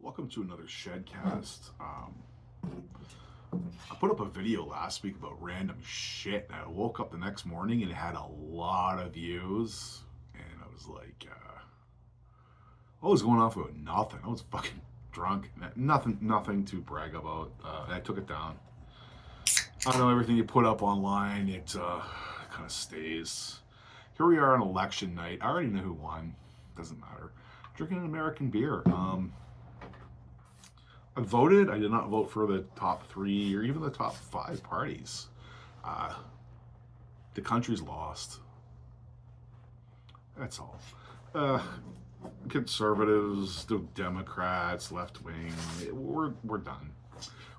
Welcome to another Shedcast. I put up a video last week about random shit, and I woke up the next morning and it had a lot of views. And I was like, I was going off about nothing. I was fucking drunk. Nothing to brag about. I took it down. I know everything you put up online, it kind of stays. Here we are on election night. I already know who won. Doesn't matter. Drinking an American beer. I voted. I did not vote for the top three or even the top five parties. The country's lost. That's all. Conservatives, the Democrats, left wing. We're done.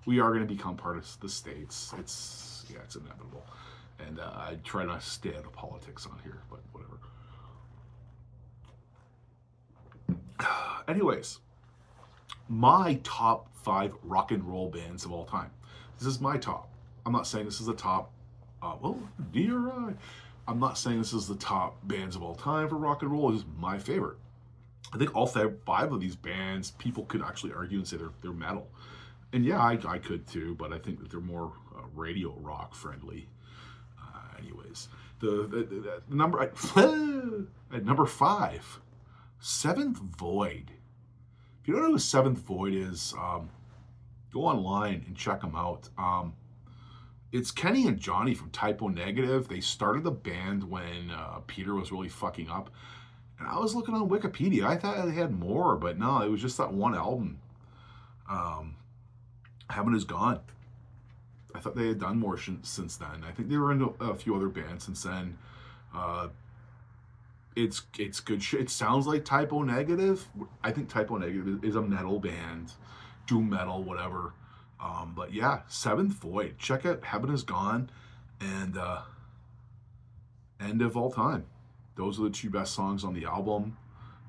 We are going to become part of the states. It's inevitable. And I try not to stay out of politics on here, but whatever. Anyways, my top 5 rock and roll bands of all time. This is my top. I'm not saying this is the top. DRI. I'm not saying this is the top bands of all time for rock and roll. This is my favorite. I think all 5 of these bands, people could actually argue and say they're metal. And yeah, I could too, but I think that they're more radio rock friendly. Anyways, the number at number 5, Seventh Void. If you don't know who Seventh Void is, go online and check them out. It's Kenny and Johnny from Type O Negative. They started the band when Peter was really fucking up. And I was looking on Wikipedia. I thought they had more, but no, it was just that one album. Heaven Is Gone. I thought they had done more since then. I think they were into a few other bands since then. It's good shit. It sounds like Type O Negative. I think Type O Negative is a metal band, doom metal, whatever. But yeah, Seventh Void. Check out Heaven Is Gone and End of All Time. Those are the 2 best songs on the album.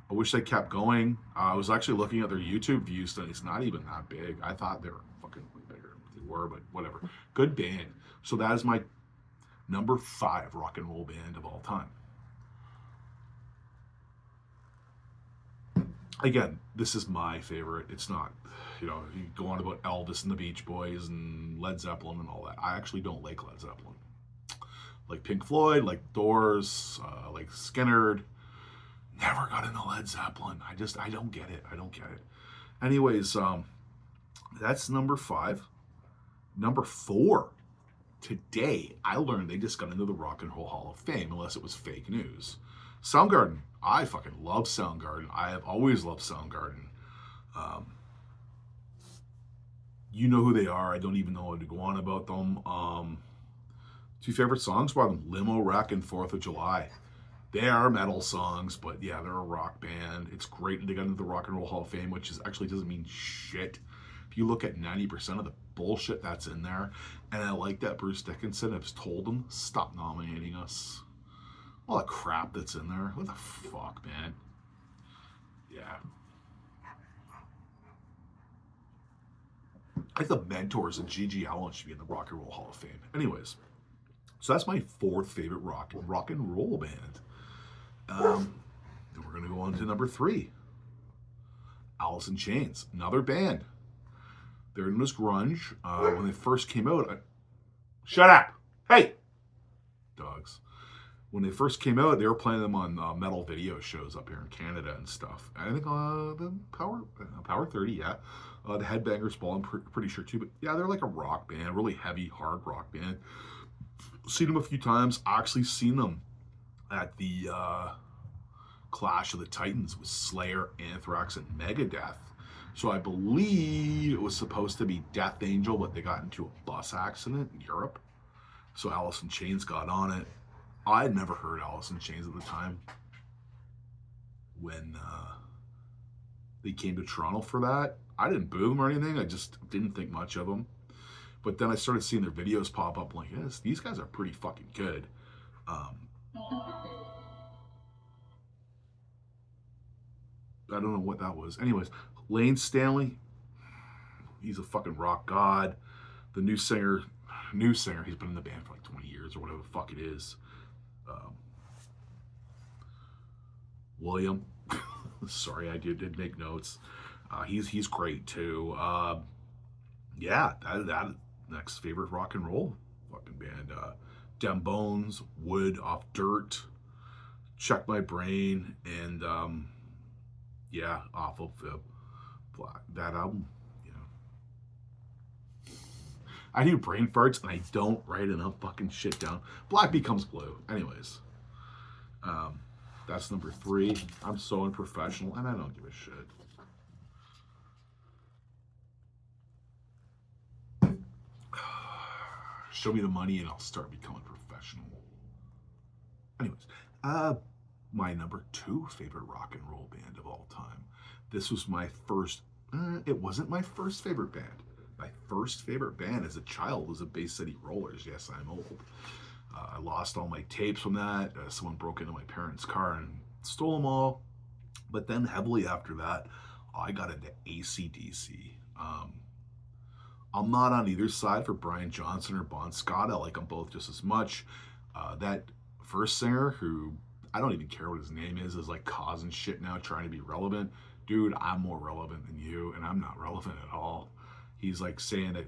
I wish they kept going. I was actually looking at their YouTube views, and it's not even that big. I thought they were fucking bigger. They were, but whatever. Good band. So that is my number 5 rock and roll band of all time. Again, this is my favorite. It's not, you go on about Elvis and the Beach Boys and Led Zeppelin and all that. I actually don't like Led Zeppelin. Like Pink Floyd, like Doors, like Skynyrd. Never got into Led Zeppelin. I don't get it. Anyways, that's number 5. Number 4. Today, I learned they just got into the Rock and Roll Hall of Fame, unless it was fake news. Soundgarden. I fucking love Soundgarden. I have always loved Soundgarden. You know who they are. I don't even know how to go on about them. 2 favorite songs by them: Limo Wreck and 4th of July. They are metal songs, but yeah, they're a rock band. It's great that they got into the Rock and Roll Hall of Fame, which actually doesn't mean shit. If you look at 90% of the bullshit that's in there, and I like that Bruce Dickinson has told them, stop nominating us. All the crap that's in there. What the fuck, man? Yeah. I think the Mentors and Gigi Allen should be in the Rock and Roll Hall of Fame. Anyways, so that's my 4th favorite rock and roll band. Then we're going to go on to number 3. Alice in Chains. Another band. They're in this grunge. When they first came out... Shut up! Hey! Dogs. When they first came out, they were playing them on metal video shows up here in Canada and stuff. And I think the Power 30, yeah. The Headbangers Ball, I'm pretty sure too. But yeah, they're like a rock band, really heavy, hard rock band. Seen them a few times. Actually seen them at the Clash of the Titans with Slayer, Anthrax, and Megadeth. So I believe it was supposed to be Death Angel, but they got into a bus accident in Europe. So Alice in Chains got on it. I had never heard Alice in Chains at the time when they came to Toronto for that. I didn't boo them or anything. I just didn't think much of them. But then I started seeing their videos pop up. I'm like, yes, these guys are pretty fucking good. I don't know what that was. Anyways, Lane Stanley, he's a fucking rock god. The new singer, he's been in the band for like 20 years or whatever the fuck it is. William, sorry, I did make notes. He's great too. Yeah, that next favorite rock and roll fucking band. Dem Bones, Wood Off Dirt, Check My Brain, and yeah, off of that album. You know, I do brain farts and I don't write enough fucking shit down. Black Becomes Blue. Anyways, um, that's number 3. I'm so unprofessional and I don't give a shit. Show me the money and I'll start becoming professional. Anyways, my number 2 favorite rock and roll band of all time. This was my first, it wasn't my first favorite band. My first favorite band as a child was the Bay City Rollers. Yes, I'm old. I lost all my tapes from that. Someone broke into my parents' car and stole them all. But then heavily after that, I got into AC/DC. I'm not on either side for Brian Johnson or Bon Scott. I like them both just as much. That first singer, who I don't even care what his name is like causing shit now, trying to be relevant. Dude, I'm more relevant than you, and I'm not relevant at all. He's like saying that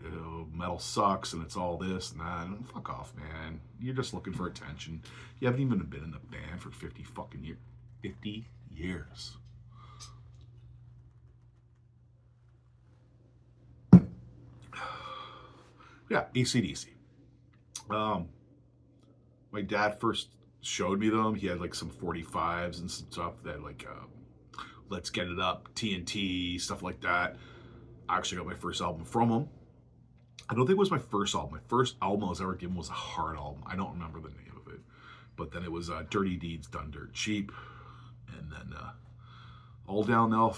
metal sucks and it's all this and that. And fuck off, man. You're just looking for attention. You haven't even been in the band for 50 fucking years. 50 years. Yeah, AC/DC. My dad first showed me them. He had like some 45s and some stuff that like Let's Get It Up, TNT, stuff like that. I actually got my first album from him. I don't think it was my first album. My first album I was ever given was a Hard album. I don't remember the name of it. But then it was Dirty Deeds Done Dirt Cheap. And then all downhill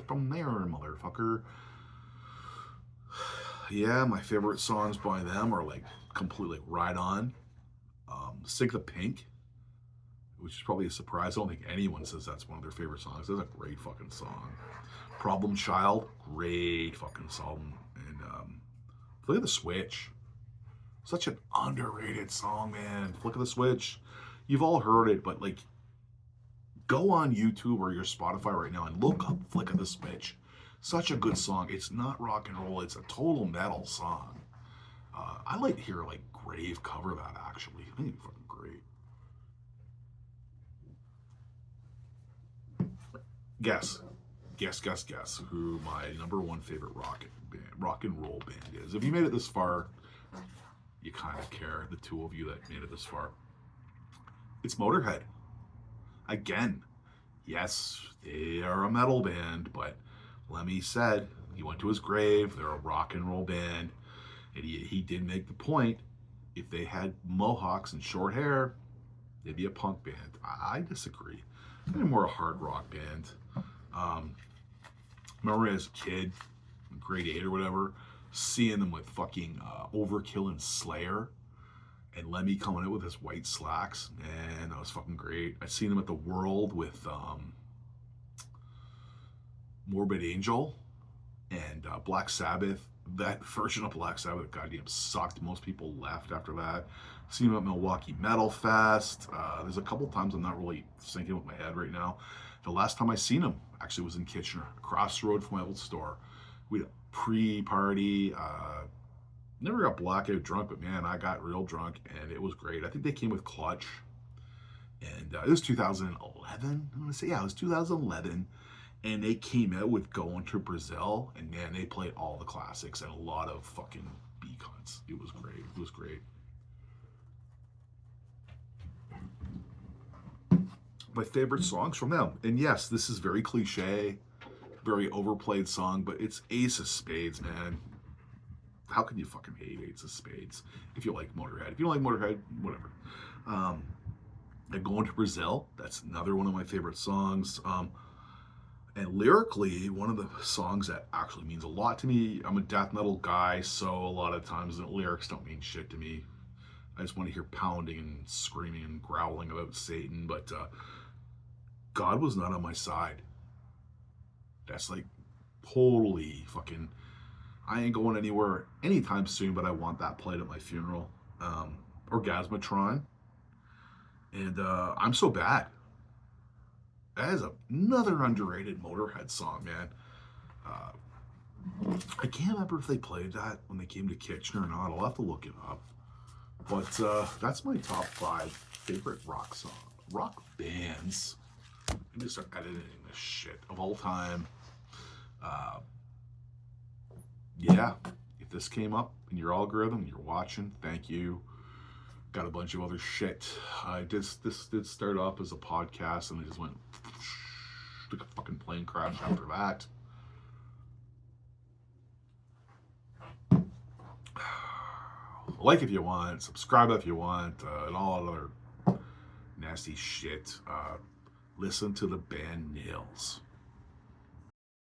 from there, motherfucker. Yeah, my favorite songs by them are like completely Ride On. Sink the Pink, which is probably a surprise. I don't think anyone says that's one of their favorite songs. That's a great fucking song. Problem Child, great fucking song. And Flick of the Switch, such an underrated song, man. Flick of the Switch, you've all heard it, but like, go on YouTube or your Spotify right now and look up Flick of the Switch. Such a good song. It's not rock and roll. It's a total metal song. I like to hear like Grave cover that actually. I think it's fucking great. Guess who my number 1 favorite rock and roll band is. If you made it this far, you kind of care. The 2 of you that made it this far. It's Motorhead. Again, yes, they are a metal band, but Lemmy said he went to his grave. They're a rock and roll band. And he did make the point, if they had mohawks and short hair, they'd be a punk band. I disagree. They're more a hard rock band. Remember as a kid, grade 8 or whatever, seeing them with fucking Overkill and Slayer, and Lemmy coming out with his white slacks. Man, that was fucking great. I seen him at the World with Morbid Angel and Black Sabbath. That version of Black Sabbath goddamn sucked. Most people left after that. Seen him at Milwaukee Metal Fest. There's a couple times I'm not really syncing with my head right now. The last time I seen him actually was in Kitchener, across the road from my old store. We had a pre-party. Never got blackout drunk, but man, I got real drunk and it was great. I think they came with Clutch. And it was 2011. I'm going to say, yeah, it was 2011. And they came out with Going to Brazil, and man, they played all the classics and a lot of fucking B-cuts. It was great. It was great. My favorite songs from them. And yes, this is very cliche, very overplayed song, but it's Ace of Spades, man. How can you fucking hate Ace of Spades if you like Motorhead? If you don't like Motorhead, whatever. And Going to Brazil, that's another one of my favorite songs. And lyrically, one of the songs that actually means a lot to me. I'm a death metal guy, so a lot of times the lyrics don't mean shit to me. I just want to hear pounding and screaming and growling about Satan, but God was not on my side. That's like totally fucking, I ain't going anywhere anytime soon, but I want that played at my funeral. Orgasmatron. And I'm So Bad. That is another underrated Motorhead song, man. I can't remember if they played that when they came to Kitchener or not. I'll have to look it up. But that's my top 5 favorite rock bands. Let me start editing this shit of all time. Yeah, if this came up in your algorithm, you're watching, thank you. Got a bunch of other shit. This did start off as a podcast, and it just went like a fucking plane crash after that. Like if you want, subscribe if you want, and all other nasty shit. Listen to the band Nails.